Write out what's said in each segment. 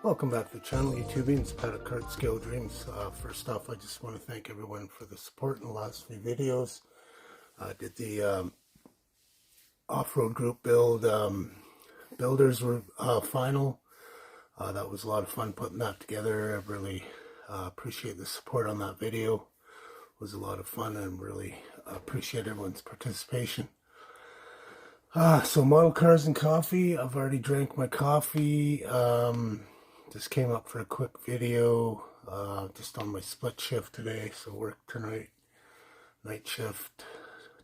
Welcome back to the channel, YouTubing. It's Pat at Hertz Scale Dreams. First off, I just want to thank everyone for the support in the last few videos. I did the off-road group build. Builders were final. That was a lot of fun putting that together. I really appreciate the support on that video. It was a lot of fun and really appreciate everyone's participation. So model cars and coffee. I've already drank my coffee. Just came up for a quick video, just on my split shift today, so work tonight, night shift,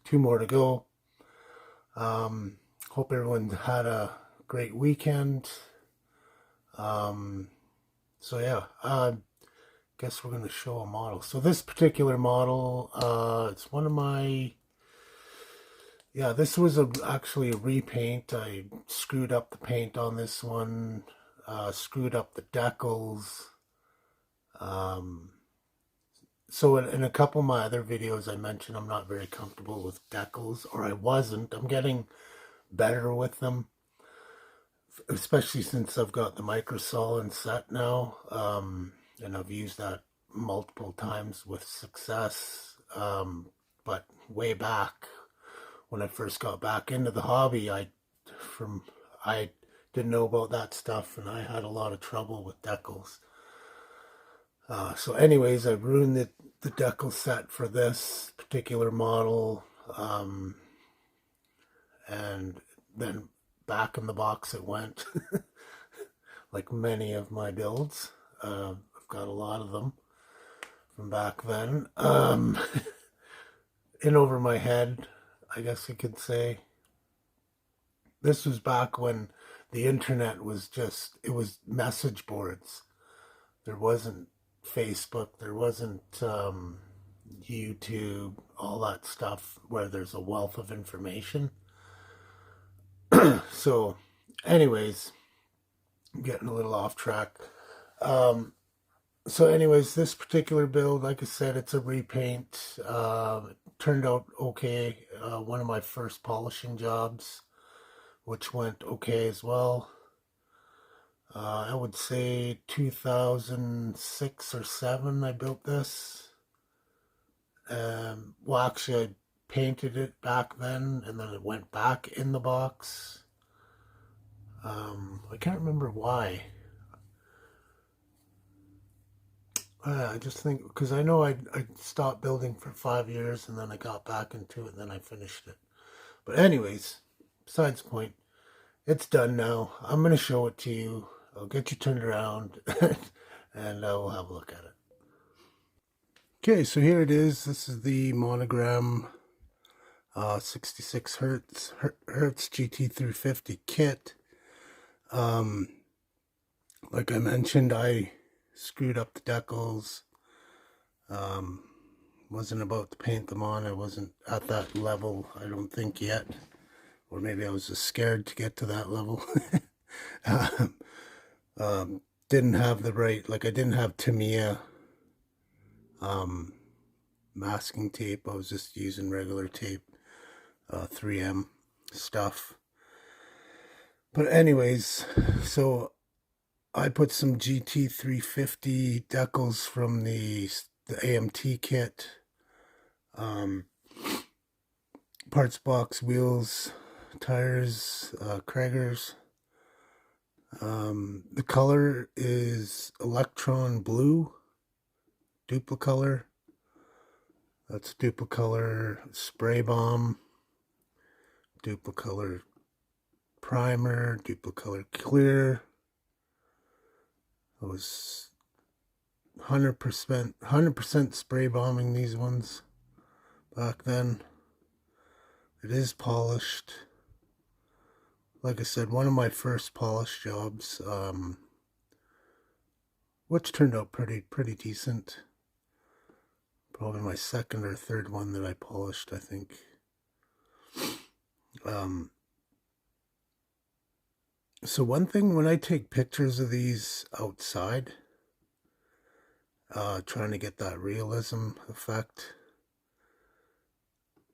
2 more to go. Hope everyone had a great weekend. So yeah, guess we're going to show a model. So this particular model, it's one of my, yeah, this was actually a repaint. I screwed up the paint on this one. Screwed up the decals. So in a couple of my other videos I mentioned I'm not very comfortable with decals, or I wasn't. I'm getting better with them, especially since I've got the microsolid set now, and I've used that multiple times with success. But way back when I first got back into the hobby, I didn't know about that stuff, and I had a lot of trouble with decals. So anyways, I ruined the decal set for this particular model, and then back in the box it went, like many of my builds. I've got a lot of them from back then, in over my head, I guess you could say. This was back when the internet was just, it was message boards. There wasn't Facebook, there wasn't YouTube, all that stuff where there's a wealth of information. So anyways, I'm getting a little off track. So anyways, this particular build, like I said, it's a repaint. It turned out okay. One of my first polishing jobs, which went okay as well. I would say 2006 or 7 I built this. Well, actually I painted it back then, and then it went back in the box. I can't remember why. I just think, because I know I stopped building for 5 years, and then I got back into it, and then I finished it. But anyways, besides the point, it's done now. I'm going to show it to you. I'll get you turned around and we'll have a look at it. Okay, so here it is. This is the Monogram 66 Hertz GT350 kit. Like I mentioned, I screwed up the decals. Wasn't about to paint them on. I wasn't at that level, I don't think, yet. Or maybe I was just scared to get to that level. Didn't have the right, like I didn't have Tamiya masking tape. I was just using regular tape, 3M stuff. But anyways, so I put some GT350 decals from the AMT kit, parts box, wheels, tires, Krager's. The color is Electron Blue, Duplicolor. That's Duplicolor Spray Bomb, Duplicolor Primer, Duplicolor Clear. I was 100% spray bombing these ones back then. It is polished. Like I said, one of my first polish jobs, which turned out pretty decent. probably my second or third one that I polished, I think. So one thing, when I take pictures of these outside, trying to get that realism effect,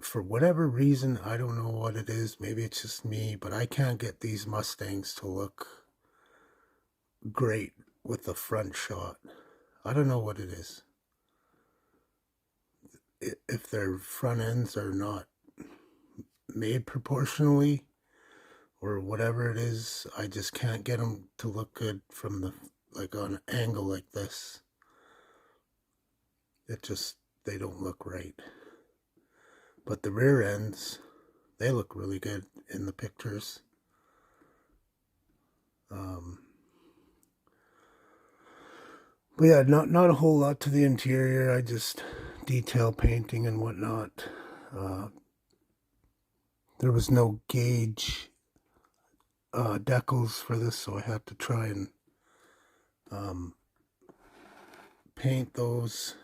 for whatever reason, I don't know what it is, maybe it's just me, but I can't get these Mustangs to look great with the front shot. I don't know what it is. If their front ends are not made proportionally or whatever it is, I just can't get them to look good from the, like, on an angle like this. It just, they don't look right. But the rear ends, they look really good in the pictures. But yeah, not a whole lot to the interior. I just detail painting and whatnot. There was no gauge decals for this, so I had to try and paint those.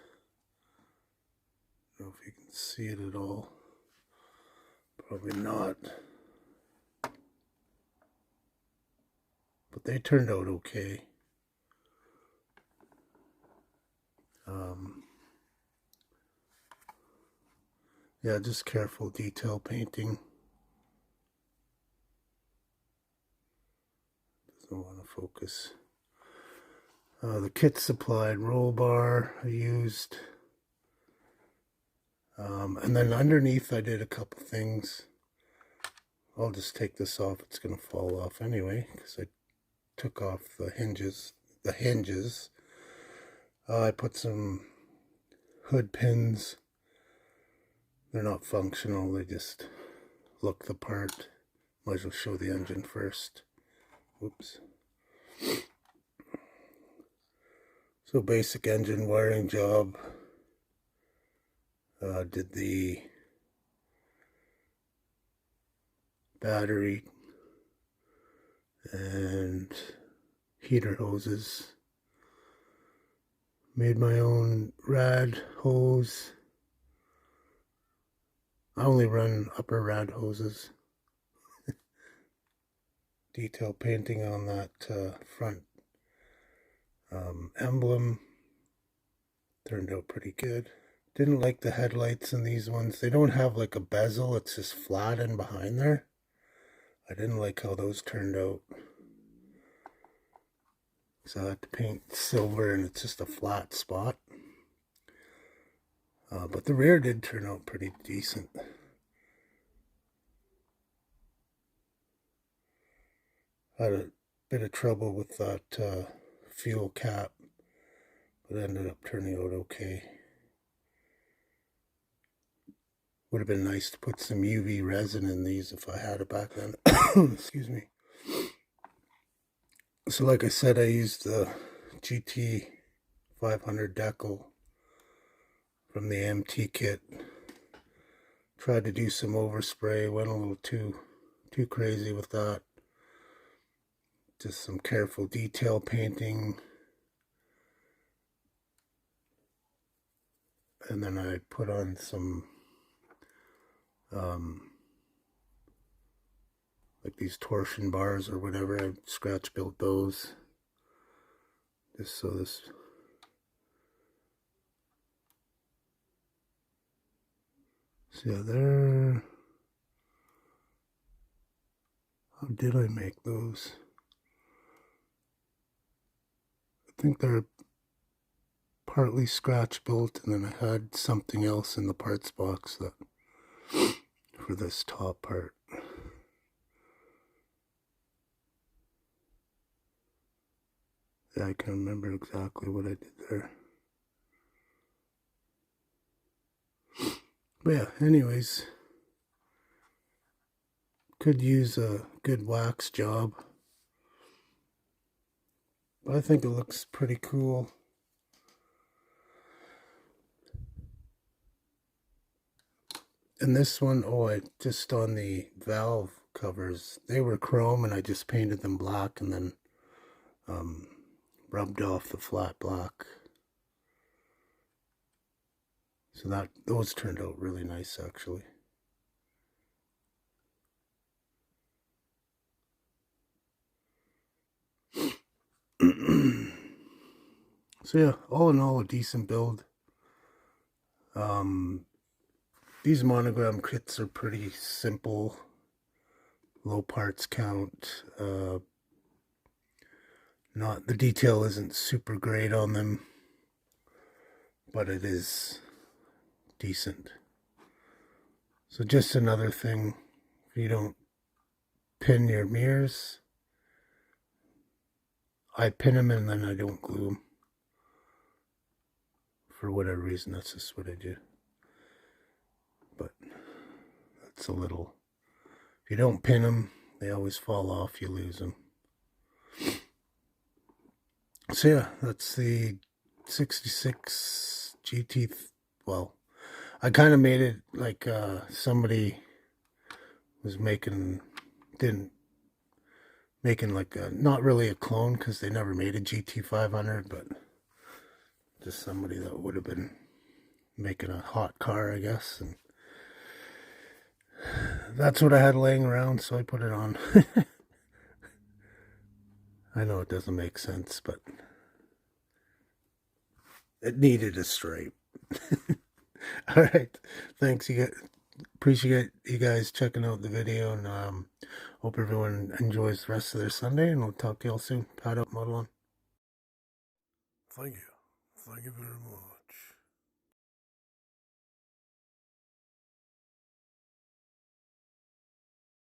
I don't know if you can see it at all. Probably not. But they turned out okay. Yeah, just careful detail painting. Doesn't want to focus. The kit supplied roll bar I used. And then underneath I did a couple things. I'll just take this off. It's going to fall off anyway because I took off the hinges. I put some hood pins. They're not functional, they just look the part. Might as well show the engine first. Whoops. So basic engine wiring job. Did the battery and heater hoses. Made my own rad hose. I only run upper rad hoses. Detail painting on that front emblem. Turned out pretty good. Didn't like the headlights in these ones. They don't have like a bezel. It's just flat in behind there. I didn't like how those turned out. So I had to paint silver and it's just a flat spot. But the rear did turn out pretty decent. Had a bit of trouble with that fuel cap, but it ended up turning out okay. Would have been nice to put some UV resin in these if I had it back then. Excuse me. So like I said, I used the GT 500 decal from the MT kit. Tried to do some overspray, went a little too crazy with that. Just some careful detail painting. And then I put on some like these torsion bars or whatever. I scratch built those just so this yeah, there. How did I make those? I think they're partly scratch built, and then I had something else in the parts box that for this top part. Yeah, I can remember exactly what I did there. But yeah, anyways, could use a good wax job. But I think it looks pretty cool. And this one, oh, I just on the valve covers, they were chrome and I just painted them black and then rubbed off the flat black. So those turned out really nice, actually. So yeah, all in all, a decent build. These Monogram kits are pretty simple, low parts count. Not the detail isn't super great on them, but it is decent. So just another thing, if you don't pin your mirrors, I pin them and then I don't glue them. For whatever reason, that's just what I do. But that's a little, if you don't pin them, they always fall off, you lose them. So yeah, that's the 66 GT. Well, I kind of made it like somebody was making like not really a clone, because they never made a GT500, but just somebody that would have been making a hot car, I guess, and that's what I had laying around, so I put it on. I know it doesn't make sense, but it needed a stripe. All right, thanks. Appreciate you guys checking out the video, and hope everyone enjoys the rest of their Sunday, and we'll talk to you all soon. Pad up, model on. Thank you very much.